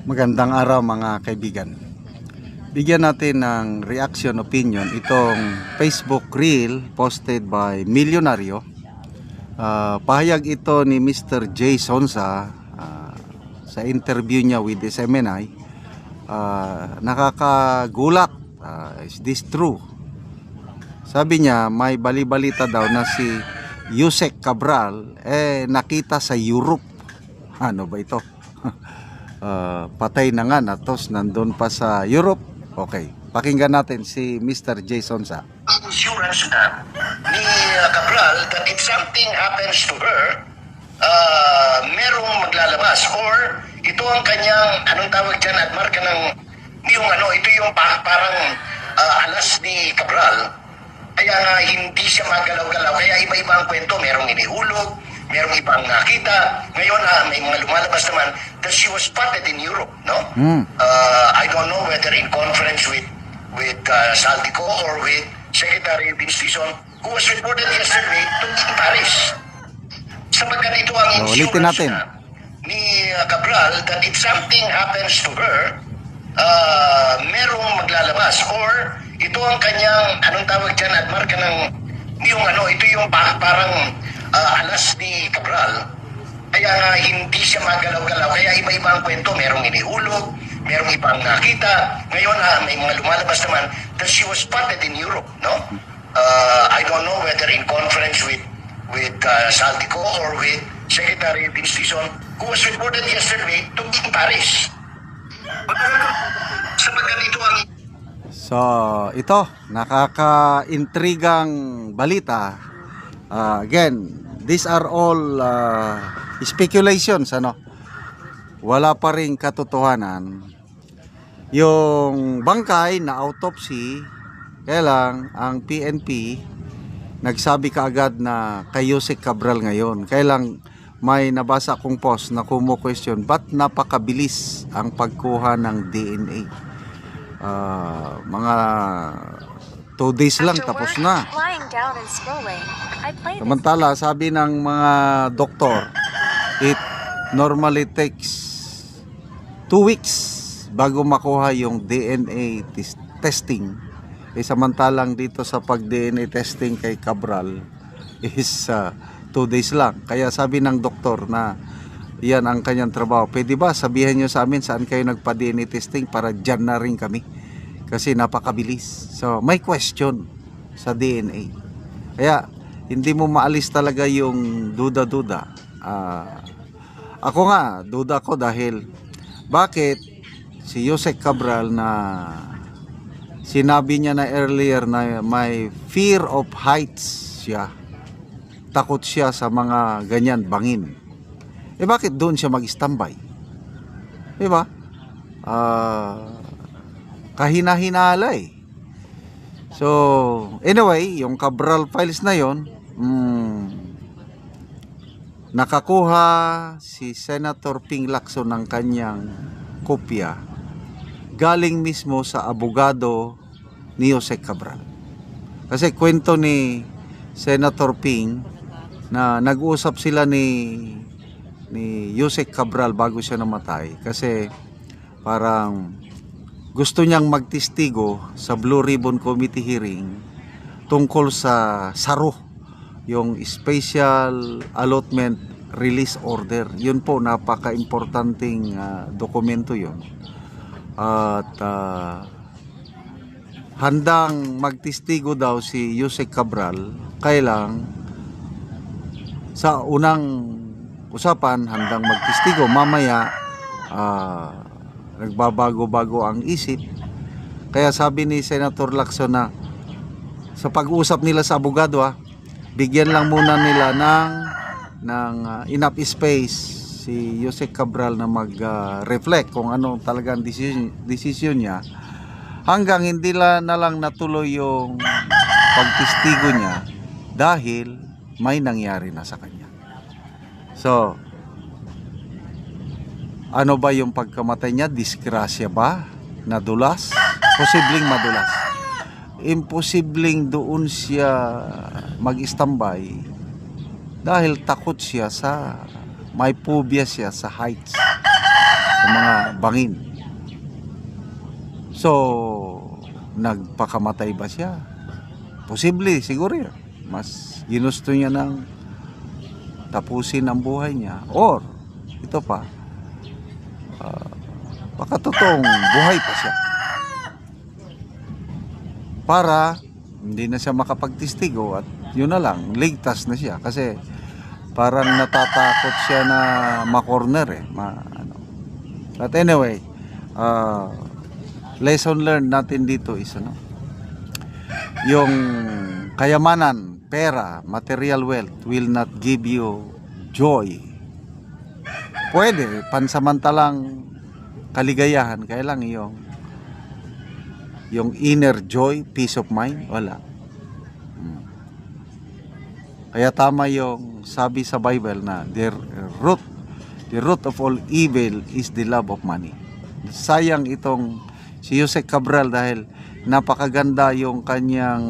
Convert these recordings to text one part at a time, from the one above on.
Magandang araw mga kaibigan. Bigyan natin ng reaction opinion itong Facebook reel posted by Milyonaryo. Pahayag ito ni Mr. Jay Sonsa sa interview niya with SMNI. Nakakagulat. Is this true? Sabi niya may bali-balita daw na si Yusek Cabral nakita sa Europe. Ano ba ito? Patay na nga natos nandun pa sa Europe. Okay, pakinggan natin si Mr. Jason sa insurance na ni Cabral that if something happens to her, merong maglalabas or ito ang kanyang anong tawag dyan at marka ng yung ito yung parang alas ni Cabral, kaya nga hindi siya magalaw-galaw, kaya iba-iba ang kwento, merong inihulog, merong ibang nakita. Ngayon may mga lumalabas naman that she was spotted in Europe, no? I don't know whether in conference with Saldico or with Secretary Vince Dizon, who was reported yesterday to in Paris. Sapagkat ito ang insurance ni Cabral that if something happens to her, merong maglalabas or ito ang kanyang anong tawag dyan at marka ng yung ito yung parang alas ni Cabral, kaya nga hindi siya magalaw-galaw, kaya iba-iba ang kwento, merong inihulog, merong ibang nakita. Ngayon may mga lumalabas naman that she was spotted in Europe, no? I don't know whether in conference with Saldico or with Secretary Vince Dizon, who was reported yesterday to be in Paris. Sapagkat ito ang So, ito, nakaka-intrigang balita. Again, these are all speculations, ano? Wala pa ring katotohanan. Yung bangkay na autopsy, kaya lang, ang PNP, nagsabi kaagad na kay Yusek Cabral ngayon. Kaya lang, may nabasa kong post na kumu-question, ba't napakabilis ang pagkuha ng DNA? Mga 2 days lang tapos na. Samantala sabi ng mga doktor, it normally takes 2 weeks bago makuha yung DNA testing. Samantalang dito sa pag-DNA testing kay Cabral is 2 days lang. Kaya sabi ng doktor na yan ang kanyang trabaho. Pwede ba sabihin nyo sa amin saan kayo nagpa-DNA testing para dyan na rin kami? Kasi napakabilis. So may question sa DNA. Kaya hindi mo maalis talaga yung duda-duda. Ako nga, duda ko dahil bakit si Yusek Cabral na sinabi niya na earlier na may fear of heights siya. Takot siya sa mga ganyan bangin. Bakit doon siya mag-standby? Diba? Kahina-hinala eh. So, anyway, yung Cabral files na yon, nakakuha si Senator Ping Lacson ng kanyang kopya galing mismo sa abogado ni Yusek Cabral. Kasi kwento ni Senator Ping na nag-uusap sila ni Yusek Cabral bago siya namatay kasi parang gusto niyang magtestigo sa Blue Ribbon Committee hearing tungkol sa SARO, yung Special Allotment Release Order. Yun po, napaka-importanting dokumento yun. At handang magtestigo daw si Yusek Cabral, kailang sa unang usapan handang magtestigo, mamaya nagbabago-bago ang isip. Kaya sabi ni Senator Lacson na sa pag-usap nila sa abogado, bigyan lang muna nila ng enough space si Yusek Cabral na mag-reflect kung ano talagang decision niya, hanggang hindi na lang natuloy yung pagtestigo niya dahil may nangyari na sa kanya. So, ano ba yung pagkamatay niya? Disgrasya ba? Nadulas? Posibleng madulas. Imposibleng doon siya mag-standby dahil takot siya sa, may phobia siya sa heights, sa mga bangin. So, nagpakamatay ba siya? Posible, siguro yun. Mas ginusto niya ng tapusin ang buhay niya. Or, ito pa, baka totoong buhay pa siya. Para hindi na siya makapagtistigo at yun na lang, ligtas na siya. Kasi parang natatakot siya na ma-corner eh. But anyway, lesson learned natin dito is yung kayamanan, pera, material wealth will not give you joy. Pwede, pansamantalang kaligayahan, kaya lang yung inner joy, peace of mind, wala. Kaya tama yung sabi sa Bible na the root of all evil is the love of money. Sayang itong si Jose Cabral dahil napakaganda yung kanyang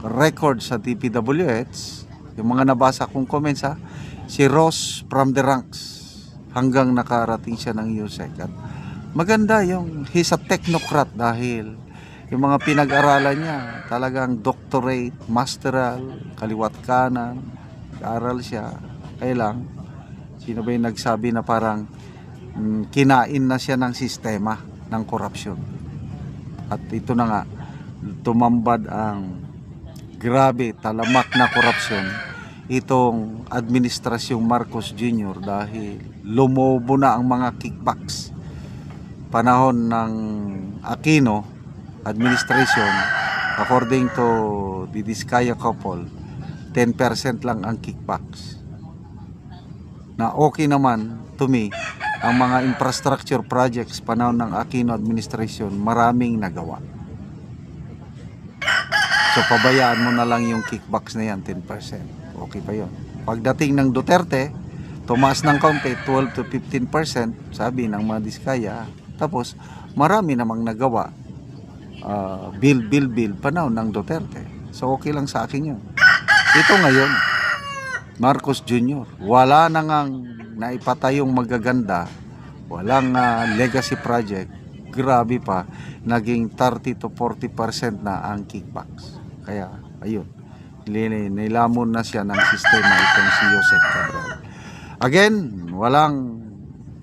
record sa DPWH. Yung mga nabasa kong comments si Ross from the ranks hanggang nakarating siya ng USEC. At maganda he's a technocrat dahil yung mga pinag-aralan niya talagang doctorate, masteral, kaliwat kanan, aral siya. Kaya lang, sino ba yung nagsabi na parang kinain na siya ng sistema ng korupsyon. At ito na nga, tumambad ang grabe, talamak na korupsyon itong administrasyong Marcos Jr. dahil lumobo na ang mga kickbacks. Panahon ng Aquino administration, according to the Diskaya couple, 10% lang ang kickbacks. Na okay naman to me, ang mga infrastructure projects panahon ng Aquino administration, maraming nagawa. So pabayaan mo na lang yung kickbacks na yan, 10%. Okay pa yun. Pagdating ng Duterte, tumaas ng kaunti, 12 to 15%, sabi ng mga Diskaya. Tapos, marami namang nagawa. Bill, panahon ng Duterte. So, okay lang sa akin yun. Ito ngayon, Marcos Jr., wala na ngang naipatayong magaganda, walang legacy project, grabe pa, naging 30 to 40% na ang kickbacks. Kaya, ayun, nilamon na siya ng sistema itong si Jose Cabral. Again, walang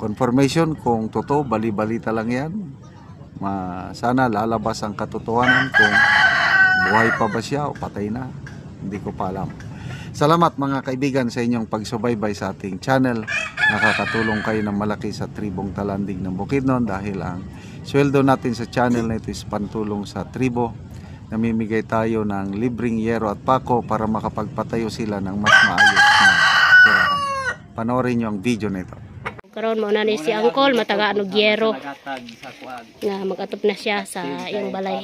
confirmation kung totoo, bali-balita lang yan. Sana lalabas ang katotohanan kung buhay pa ba siya o patay na. Hindi ko pa alam. Salamat mga kaibigan sa inyong pagsubaybay sa ating channel. Nakakatulong kayo ng malaki sa tribong Talandig ng Bukidnon dahil ang sweldo natin sa channel na ito is pantulong sa tribo. Namimigay tayo ng libreng yero at pako para makapagpatayo sila ng mas maayos na tirahan. Panoorin nyo ang video nito. Karon mo na ni si Angkol mataga ano gyero nga magatop na siya sa iyang balay.